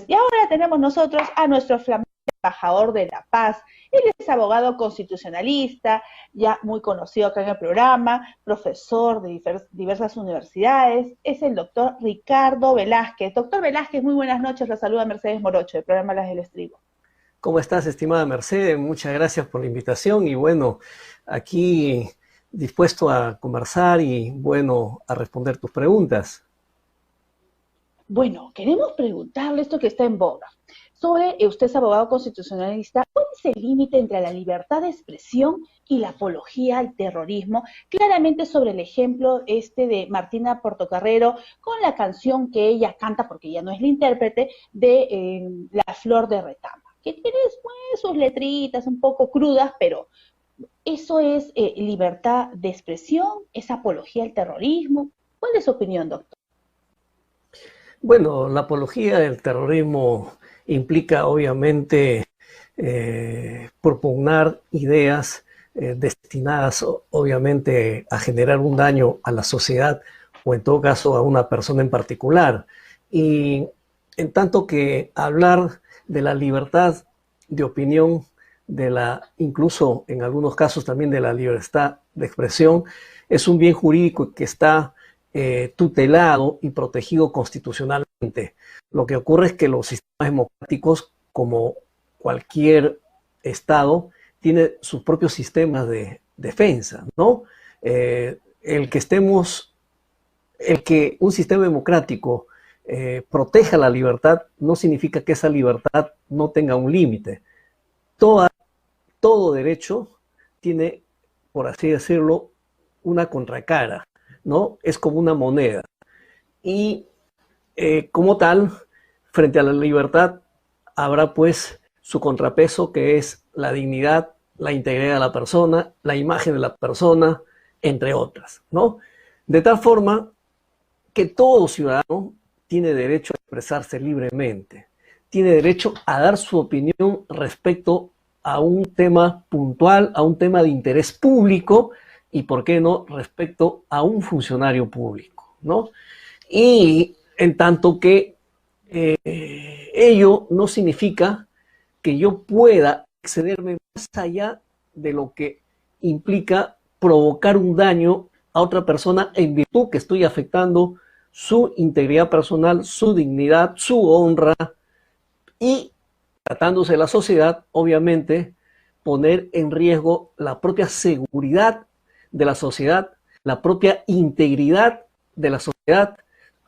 Y ahora tenemos nosotros a nuestro flamante embajador de la paz. Él es abogado constitucionalista, ya muy conocido acá en el programa, profesor de diversas universidades. Es el doctor Ricardo Velázquez. Doctor Velázquez, muy buenas noches. La saluda Mercedes Morocho, del programa Las del Estribo. ¿Cómo estás, estimada Mercedes? Muchas gracias por la invitación y bueno, aquí dispuesto a conversar y bueno, a responder tus preguntas. Bueno, queremos preguntarle esto que está en boga. Sobre, usted es abogado constitucionalista, ¿cuál es el límite entre la libertad de expresión y la apología al terrorismo? Claramente sobre el ejemplo este de Martina Portocarrero con la canción que ella canta, porque ella no es la intérprete, de La Flor de Retama, que tiene pues, sus letritas un poco crudas, pero ¿eso es libertad de expresión? ¿Es apología al terrorismo? ¿Cuál es su opinión, doctor? Bueno, la apología del terrorismo implica obviamente propugnar ideas destinadas obviamente a generar un daño a la sociedad o en todo caso a una persona en particular. Y en tanto que hablar de la libertad de opinión, incluso en algunos casos también de la libertad de expresión, es un bien jurídico que está tutelado y protegido constitucionalmente. Lo que ocurre es que los sistemas democráticos, como cualquier Estado, tiene sus propios sistemas de defensa, ¿no? El que un sistema democrático proteja la libertad no significa que esa libertad no tenga un límite. Todo derecho tiene, por así decirlo, una contracara, ¿no? Es como una moneda. Y como tal, frente a la libertad, habrá pues su contrapeso, que es la dignidad, la integridad de la persona, la imagen de la persona, entre otras, ¿no? De tal forma que todo ciudadano tiene derecho a expresarse libremente, tiene derecho a dar su opinión respecto a un tema puntual, a un tema de interés público y, ¿por qué no?, respecto a un funcionario público, ¿no? Y en tanto que ello no significa que yo pueda excederme más allá de lo que implica provocar un daño a otra persona en virtud que estoy afectando su integridad personal, su dignidad, su honra y, tratándose de la sociedad, obviamente, poner en riesgo la propia seguridad de la sociedad, la propia integridad de la sociedad.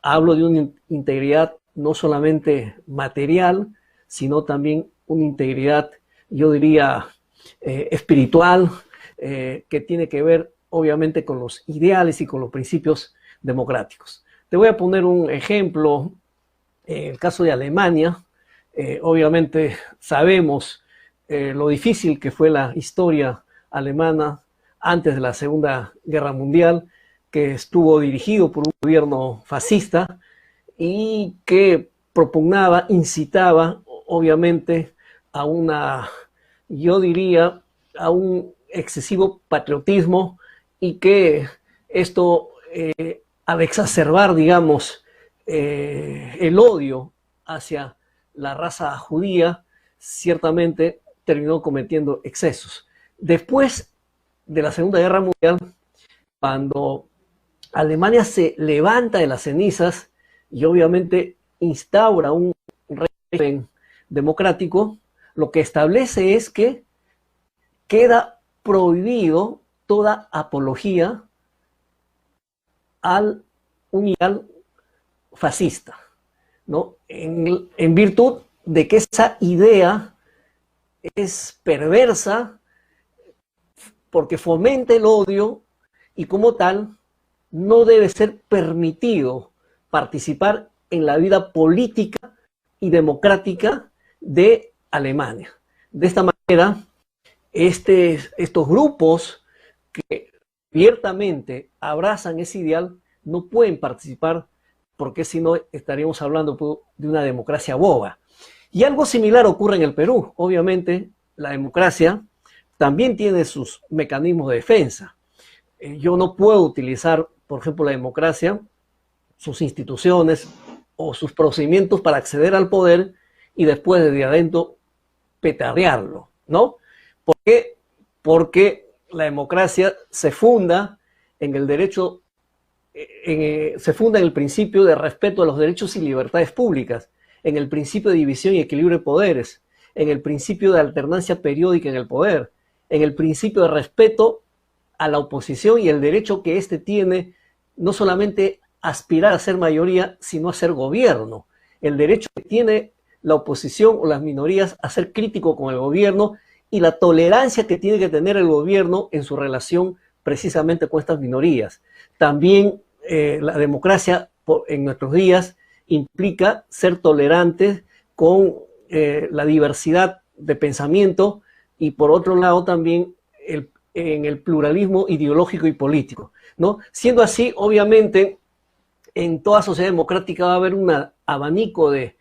Hablo de una integridad no solamente material, sino también una integridad, yo diría, espiritual, que tiene que ver obviamente con los ideales y con los principios democráticos. Te voy a poner un ejemplo, el caso de Alemania. Obviamente sabemos lo difícil que fue la historia alemana antes de la Segunda Guerra Mundial, que estuvo dirigido por un gobierno fascista y que propugnaba, incitaba, obviamente, a yo diría, a un excesivo patriotismo y que esto, al exacerbar, digamos, el odio hacia la raza judía, ciertamente terminó cometiendo excesos. Después de la Segunda Guerra Mundial, cuando Alemania se levanta de las cenizas y obviamente instaura un régimen democrático, lo que establece es que queda prohibido toda apología al un ideal fascista, ¿no? En virtud de que esa idea es perversa porque fomenta el odio y como tal no debe ser permitido participar en la vida política y democrática de Alemania. De esta manera, estos grupos que abiertamente abrazan ese ideal no pueden participar porque si no estaríamos hablando de una democracia boba. Y algo similar ocurre en el Perú. Obviamente, la democracia también tiene sus mecanismos de defensa. Yo no puedo utilizar, por ejemplo, la democracia, sus instituciones o sus procedimientos para acceder al poder y después desde adentro petardearlo, ¿no? ¿Por qué? Porque la democracia se funda en el derecho, se funda en el principio de respeto a los derechos y libertades públicas, en el principio de división y equilibrio de poderes, en el principio de alternancia periódica en el poder, en el principio de respeto a la oposición y el derecho que éste tiene no solamente a aspirar a ser mayoría, sino a ser gobierno. El derecho que tiene la oposición o las minorías a ser crítico con el gobierno y la tolerancia que tiene que tener el gobierno en su relación precisamente con estas minorías. También la democracia en nuestros días implica ser tolerantes con la diversidad de pensamiento y por otro lado también en el pluralismo ideológico y político, ¿no? Siendo así, obviamente, en toda sociedad democrática va a haber un abanico de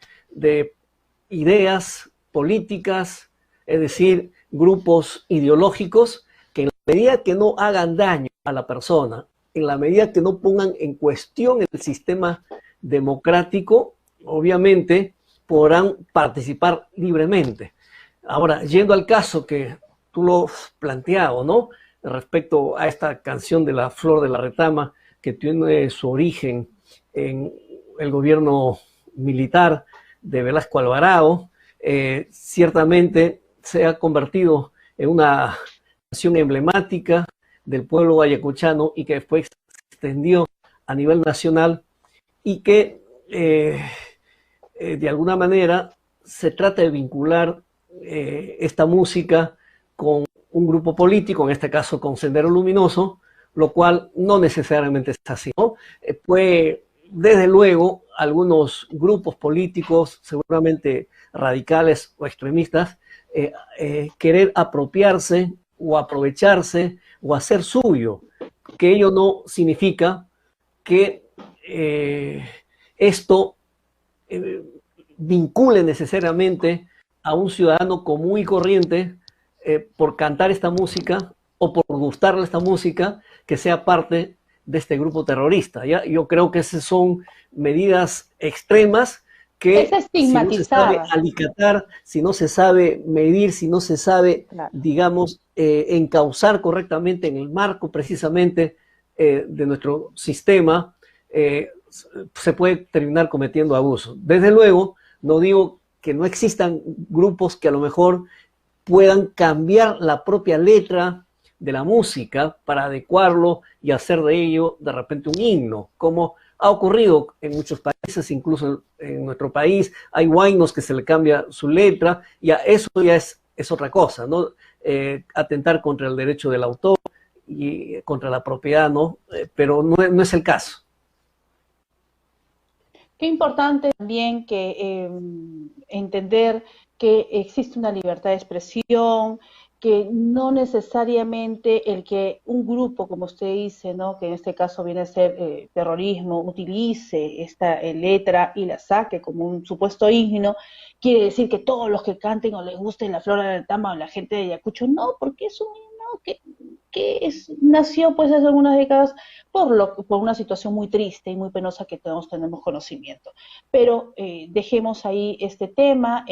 ideas políticas, es decir, grupos ideológicos que en la medida que no hagan daño a la persona, en la medida que no pongan en cuestión el sistema democrático, obviamente podrán participar libremente. Ahora, yendo al caso que tú lo has planteado, ¿no? Respecto a esta canción de La Flor de la Retama, que tiene su origen en el gobierno militar de Velasco Alvarado, ciertamente se ha convertido en una canción emblemática del pueblo ayacuchano y que después se extendió a nivel nacional y que de alguna manera se trata de vincular esta música con un grupo político, en este caso con Sendero Luminoso, lo cual no necesariamente es así, ¿no? Pues desde luego algunos grupos políticos, seguramente radicales o extremistas, querer apropiarse o aprovecharse o hacer suyo, que ello no significa que esto vincule necesariamente a un ciudadano común y corriente por cantar esta música o por gustarle esta música, que sea parte de este grupo terrorista. ¿Ya? Yo creo que esas son medidas extremas que si no se sabe alicatar, si no se sabe medir, si no se sabe, claro, digamos, encauzar correctamente en el marco precisamente de nuestro sistema, se puede terminar cometiendo abusos. Desde luego, no digo que no existan grupos que a lo mejor puedan cambiar la propia letra de la música para adecuarlo y hacer de ello de repente un himno, como ha ocurrido en muchos países, incluso en nuestro país, hay huaynos que se le cambia su letra, y eso ya es otra cosa, ¿no? Atentar contra el derecho del autor y contra la propiedad, ¿no? Pero no es el caso. Qué importante también que entender que existe una libertad de expresión, que no necesariamente el que un grupo, como usted dice, ¿no?, que en este caso viene a ser terrorismo, utilice esta letra y la saque como un supuesto himno, quiere decir que todos los que canten o les guste La Flor de la Retama o la gente de Ayacucho, no, porque es un himno que nació pues hace algunas décadas por una situación muy triste y muy penosa que todos tenemos conocimiento. Pero dejemos ahí este tema,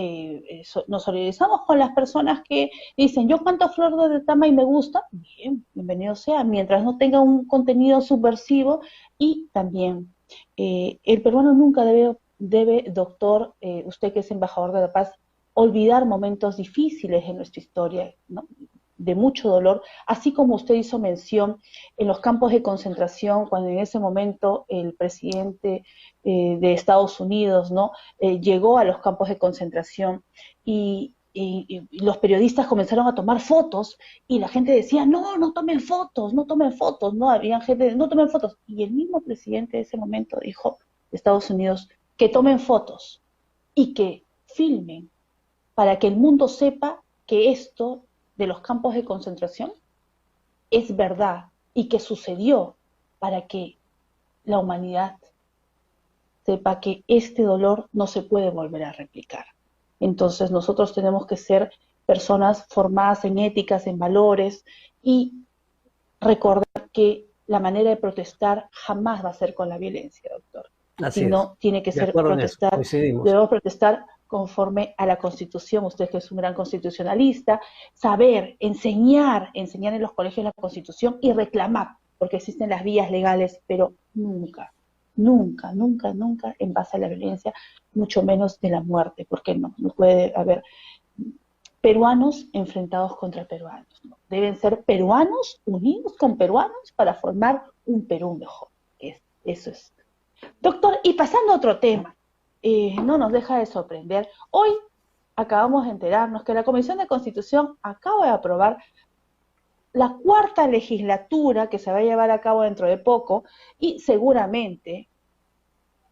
nos solidarizamos con las personas que dicen, yo canto Flor de Retama y me gusta, bien, bienvenido sea, mientras no tenga un contenido subversivo. Y también, el peruano nunca debe, doctor, usted que es embajador de la paz, olvidar momentos difíciles en nuestra historia, ¿no?, de mucho dolor, así como usted hizo mención en los campos de concentración, cuando en ese momento el presidente de Estados Unidos, ¿no?, llegó a los campos de concentración y los periodistas comenzaron a tomar fotos y la gente decía, no tomen fotos, no, había gente, no tomen fotos. Y el mismo presidente de ese momento dijo, de Estados Unidos, que tomen fotos y que filmen para que el mundo sepa que esto de los campos de concentración es verdad y que sucedió, para que la humanidad sepa que este dolor no se puede volver a replicar. Entonces nosotros tenemos que ser personas formadas en éticas, en valores, y recordar que la manera de protestar jamás va a ser con la violencia, doctor. Sino tiene que ser protestar, debemos protestar conforme a la Constitución, usted que es un gran constitucionalista, saber, enseñar en los colegios la Constitución y reclamar, porque existen las vías legales, pero nunca, nunca, nunca, nunca en base a la violencia, mucho menos de la muerte, porque no puede haber peruanos enfrentados contra peruanos, ¿no? Deben ser peruanos unidos con peruanos para formar un Perú mejor. Eso es. Doctor, y pasando a otro tema, no nos deja de sorprender. Hoy acabamos de enterarnos que la Comisión de Constitución acaba de aprobar la cuarta legislatura que se va a llevar a cabo dentro de poco y seguramente,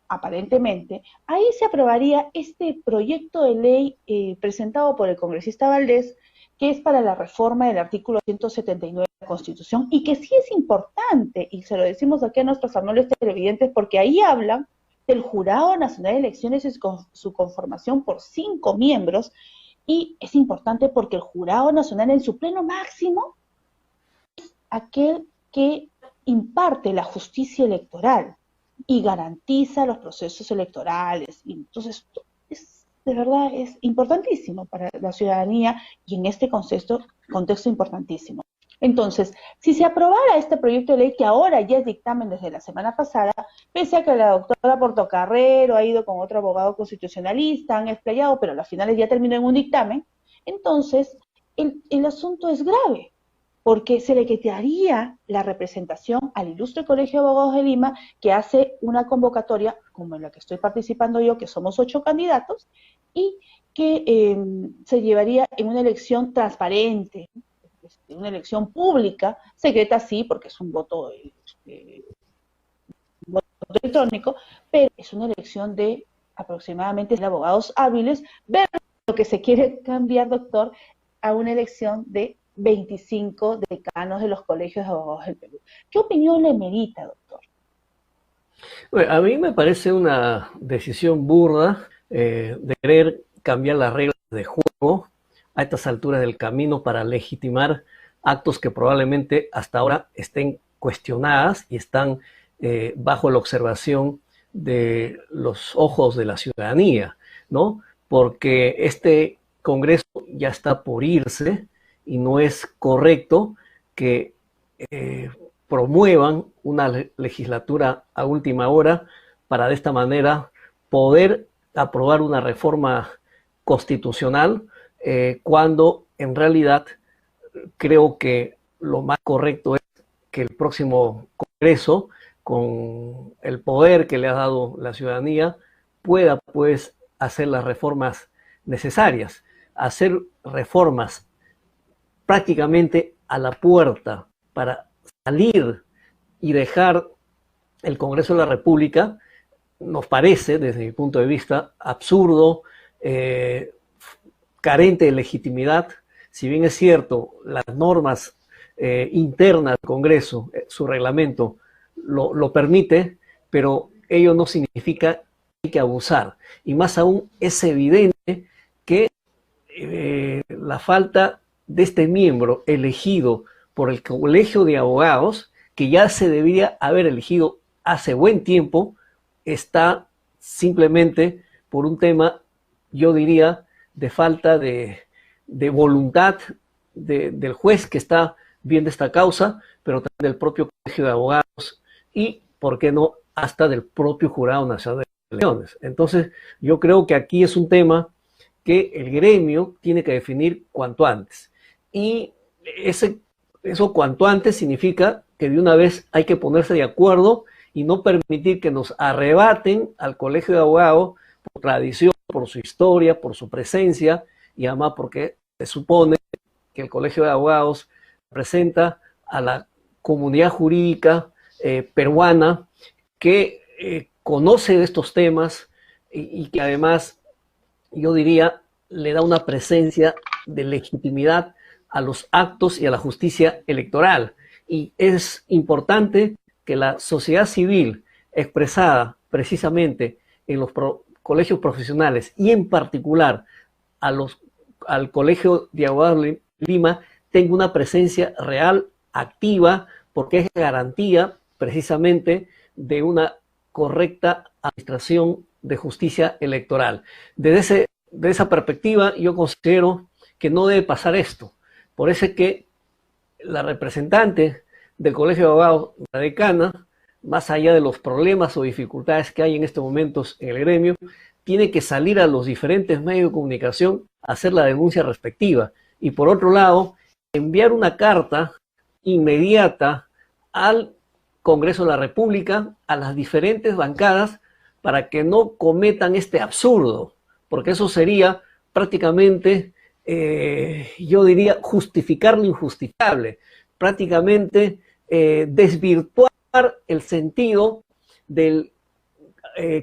aparentemente, ahí se aprobaría este proyecto de ley presentado por el congresista Valdés, que es para la reforma del artículo 179 de la Constitución y que sí es importante, y se lo decimos aquí a nuestros amables televidentes, porque ahí hablan del Jurado Nacional de Elecciones y su conformación por 5 miembros, y es importante porque el Jurado Nacional en su pleno máximo es aquel que imparte la justicia electoral y garantiza los procesos electorales. Y entonces, de verdad, es importantísimo para la ciudadanía y en este contexto importantísimo. Entonces, si se aprobara este proyecto de ley, que ahora ya es dictamen desde la semana pasada, pese a que la doctora Portocarrero ha ido con otro abogado constitucionalista, han explayado, pero al final ya terminó en un dictamen, entonces el asunto es grave, porque se le quitaría la representación al Ilustre Colegio de Abogados de Lima, que hace una convocatoria, como en la que estoy participando yo, que somos 8 candidatos, y que se llevaría en una elección transparente, una elección pública, secreta sí, porque es un voto electrónico, pero es una elección de aproximadamente de abogados hábiles, ver lo que se quiere cambiar, doctor, a una elección de 25 decanos de los colegios de abogados del Perú. ¿Qué opinión le merita, doctor? Bueno, a mí me parece una decisión burda de querer cambiar las reglas de juego a estas alturas del camino para legitimar actos que probablemente hasta ahora estén cuestionadas y están bajo la observación de los ojos de la ciudadanía, ¿no? Porque este Congreso ya está por irse y no es correcto que promuevan una legislatura a última hora para de esta manera poder aprobar una reforma constitucional cuando en realidad creo que lo más correcto es que el próximo Congreso, con el poder que le ha dado la ciudadanía, pueda pues hacer las reformas necesarias, hacer reformas prácticamente a la puerta para salir y dejar el Congreso de la República, nos parece, desde mi punto de vista, absurdo, carente de legitimidad. Si bien es cierto, las normas internas del Congreso, su reglamento, lo permite, pero ello no significa que hay que abusar. Y más aún es evidente que la falta de este miembro elegido por el Colegio de Abogados, que ya se debería haber elegido hace buen tiempo, está simplemente por un tema, yo diría, de falta de voluntad del juez que está viendo esta causa, pero también del propio Colegio de Abogados y, ¿por qué no?, hasta del propio Jurado Nacional de Elecciones. Entonces, yo creo que aquí es un tema que el gremio tiene que definir cuanto antes. Y eso cuanto antes significa que de una vez hay que ponerse de acuerdo y no permitir que nos arrebaten al Colegio de Abogados por tradición, por su historia, por su presencia, y además porque se supone que el Colegio de Abogados representa a la comunidad jurídica peruana que conoce de estos temas y que además, yo diría, le da una presencia de legitimidad a los actos y a la justicia electoral. Y es importante que la sociedad civil expresada precisamente en los colegios profesionales y en particular al Colegio de Abogados de Lima tenga una presencia real, activa, porque es garantía precisamente de una correcta administración de justicia electoral. Desde de esa perspectiva, yo considero que no debe pasar esto. Por eso es que la representante del Colegio de Abogados, la decana, más allá de los problemas o dificultades que hay en estos momentos en el gremio, tiene que salir a los diferentes medios de comunicación a hacer la denuncia respectiva. Y por otro lado, enviar una carta inmediata al Congreso de la República, a las diferentes bancadas, para que no cometan este absurdo, porque eso sería prácticamente, yo diría, justificar lo injustificable, prácticamente desvirtuar el sentido del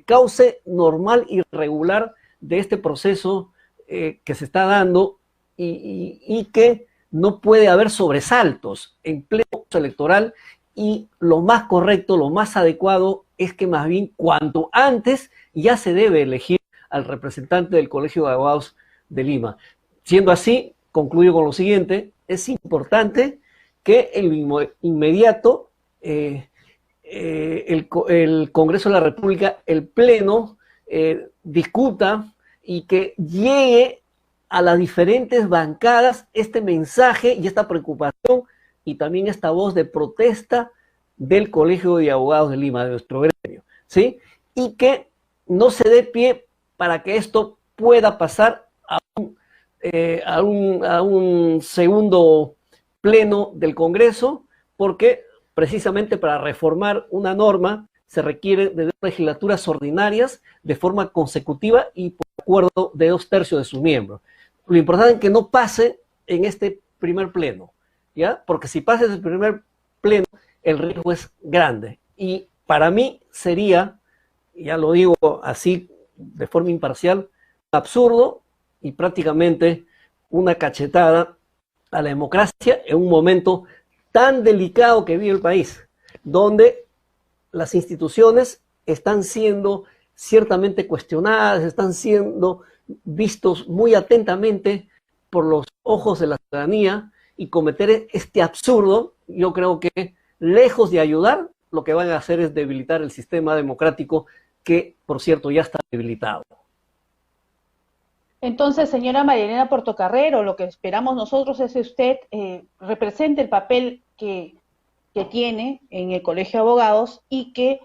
cauce normal y regular de este proceso que se está dando y que no puede haber sobresaltos en pleno proceso electoral, y lo más correcto, lo más adecuado es que más bien cuanto antes ya se debe elegir al representante del Colegio de Abogados de Lima. Siendo así, concluyo con lo siguiente: es importante que en lo inmediato el Congreso de la República, el Pleno, discuta y que llegue a las diferentes bancadas este mensaje y esta preocupación y también esta voz de protesta del Colegio de Abogados de Lima, de nuestro gremio, ¿sí? Y que no se dé pie para que esto pueda pasar a un segundo pleno del Congreso, porque precisamente para reformar una norma se requiere de 2 legislaturas ordinarias de forma consecutiva y por acuerdo de 2/3 de sus miembros. Lo importante es que no pase en este primer pleno, ¿ya? Porque si pasa en el primer pleno, el riesgo es grande. Y para mí sería, ya lo digo así de forma imparcial, absurdo y prácticamente una cachetada a la democracia en un momento tan delicado que vive el país, donde las instituciones están siendo ciertamente cuestionadas, están siendo vistos muy atentamente por los ojos de la ciudadanía, y cometer este absurdo, yo creo que lejos de ayudar, lo que van a hacer es debilitar el sistema democrático que, por cierto, ya está debilitado. Entonces, señora María Elena Portocarrero, lo que esperamos nosotros es que usted represente el papel que tiene en el Colegio de Abogados y que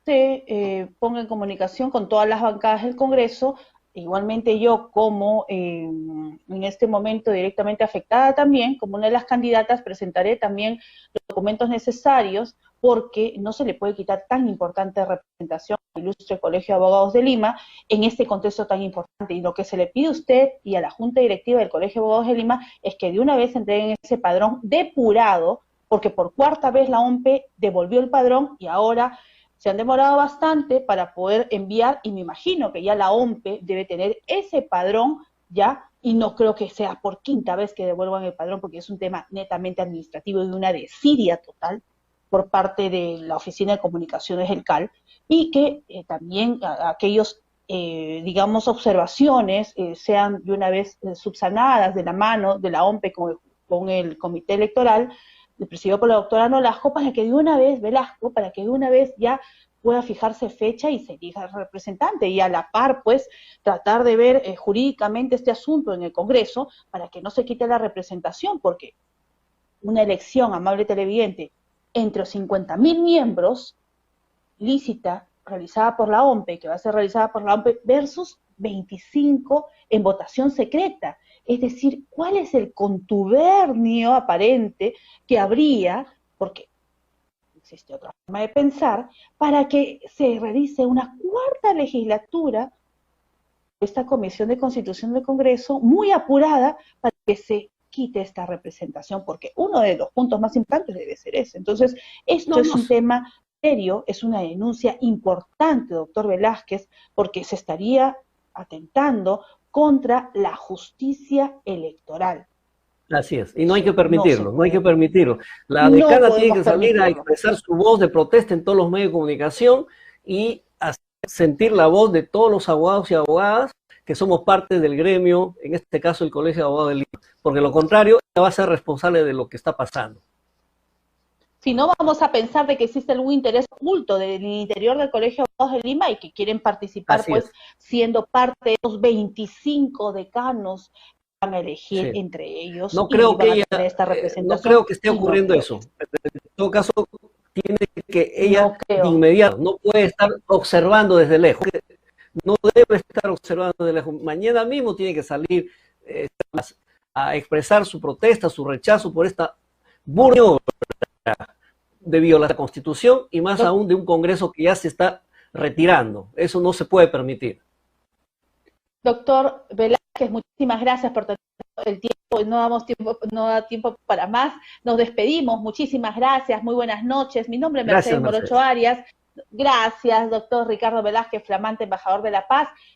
se ponga en comunicación con todas las bancadas del Congreso. Igualmente yo, como en este momento directamente afectada también, como una de las candidatas, presentaré también los documentos necesarios, porque no se le puede quitar tan importante representación al ilustre Colegio de Abogados de Lima en este contexto tan importante. Y lo que se le pide a usted y a la Junta Directiva del Colegio de Abogados de Lima es que de una vez entreguen ese padrón depurado, porque por 4ª vez la OMPE devolvió el padrón y ahora se han demorado bastante para poder enviar, y me imagino que ya la OMPE debe tener ese padrón ya, y no creo que sea por 5ª vez que devuelvan el padrón, porque es un tema netamente administrativo y de una desidia total por parte de la Oficina de Comunicaciones del CAL, y que también aquellos, digamos, observaciones sean de una vez subsanadas de la mano de la OMPE con el Comité Electoral, presidido por la doctora Nolasco, para que de una vez, Velasco, para que de una vez ya pueda fijarse fecha y se elija representante, y a la par, pues, tratar de ver jurídicamente este asunto en el Congreso para que no se quite la representación, porque una elección, amable televidente, entre los 50.000 miembros, lícita, realizada por la OMPE, que va a ser realizada por la OMPE, versus 25 en votación secreta. Es decir, ¿cuál es el contubernio aparente que habría, porque existe otra forma de pensar, para que se realice una 4ª legislatura de esta Comisión de Constitución del Congreso, muy apurada, para que se quite esta representación? Porque uno de los puntos más importantes debe ser ese. Entonces, esto es un tema serio, es una denuncia importante, doctor Velázquez, porque se estaría atentando contra la justicia electoral. Así es, y no hay que permitirlo, no hay que permitirlo. La decana tiene que salir a expresar su voz de protesta en todos los medios de comunicación y sentir la voz de todos los abogados y abogadas que somos parte del gremio, en este caso el Colegio de Abogados de Lima, porque lo contrario, ella va a ser responsable de lo que está pasando. Si no, vamos a pensar de que existe algún interés oculto del interior del Colegio de Abogados de Lima y que quieren participar, Así pues, es, siendo parte de los 25 decanos que van a elegir sí. entre ellos No y creo que van a ella, tener esta no representación, creo que esté y no ocurriendo creo que eso. En todo caso, tiene que ella no de creo. inmediato, no puede estar observando desde lejos, no debe estar observando desde lejos. Mañana mismo tiene que salir a expresar su protesta, su rechazo por esta burla de violar la Constitución y más Doc- aún de un Congreso que ya se está retirando. Eso no se puede permitir. Doctor Velázquez, muchísimas gracias por tener el tiempo, no da tiempo para más. Nos despedimos, muchísimas gracias, muy buenas noches. Mi nombre es Gracias, Mercedes Morocho Mercedes. Arias. Gracias, doctor Ricardo Velázquez, flamante embajador de la paz.